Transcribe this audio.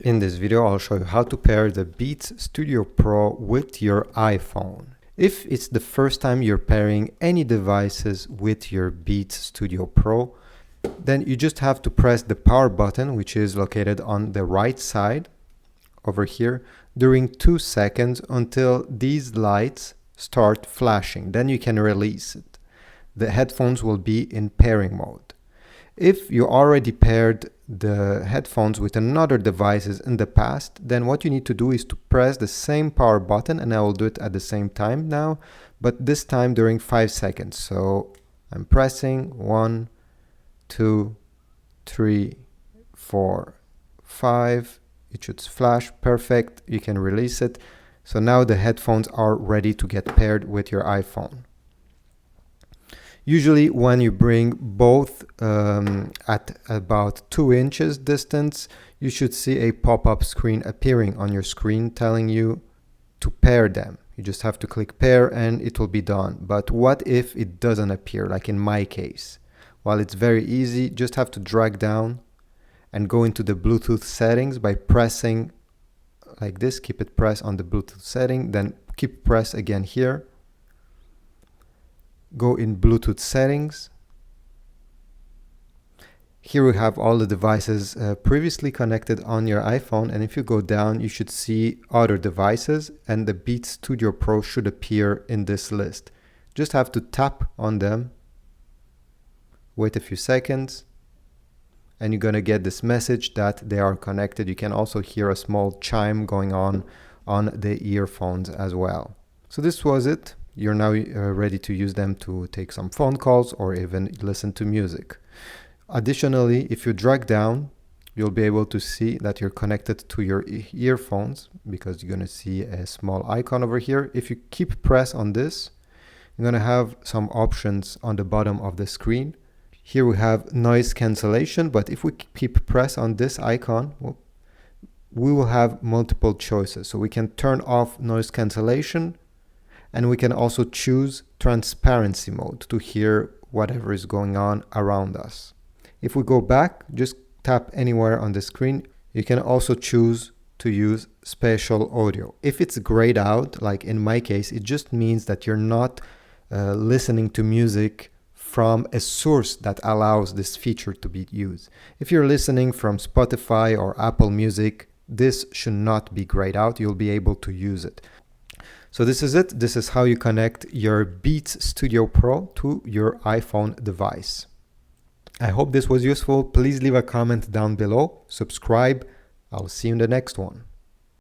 In this video, I'll show you how to pair the Beats Studio Pro with your iPhone. If it's the first time you're pairing any devices with your Beats Studio Pro, then you just have to press the power button, which is located on the right side over here, during 2 seconds until these lights start flashing. Then you can release it. The headphones will be in pairing mode. If you already paired the headphones with another devices in the past, then what you need to do is to press the same power button, and I will do it at the same time now, but this time during 5 seconds. So I'm pressing 1, 2, 3, 4, 5. It should flash. Perfect. You can release it. So now the headphones are ready to get paired with your iPhone. Usually when you bring both at about 2 inches distance, you should see a pop-up screen appearing on your screen telling you to pair them. You just have to click pair and it will be done. But what if it doesn't appear, like in my case? Well, it's very easy. Just have to drag down and go into the Bluetooth settings by pressing like this. Keep it pressed on the Bluetooth setting, then keep press again here. Go in Bluetooth settings. Here we have all the devices previously connected on your iPhone, and if you go down you should see other devices and the Beats Studio Pro should appear in this list. Just have to tap on them, wait a few seconds, and you're gonna get this message that they are connected. You can also hear a small chime going on the earphones as well. So this was it. You're now ready to use them to take some phone calls or even listen to music. Additionally, if you drag down, you'll be able to see that you're connected to your earphones because you're going to see a small icon over here. If you keep press on this, you're going to have some options on the bottom of the screen. Here we have noise cancellation, but if we keep press on this icon, we will have multiple choices. So we can turn off noise cancellation, and we can also choose transparency mode to hear whatever is going on around us. If we go back, just tap anywhere on the screen. You can also choose to use spatial audio. If it's grayed out, like in my case, it just means that you're not listening to music from a source that allows this feature to be used. If you're listening from Spotify or Apple Music, this should not be grayed out. You'll be able to use it. So this is it. This is how you connect your Beats Studio Pro to your iPhone device. I hope this was useful. Please leave a comment down below. Subscribe. I'll see you in the next one.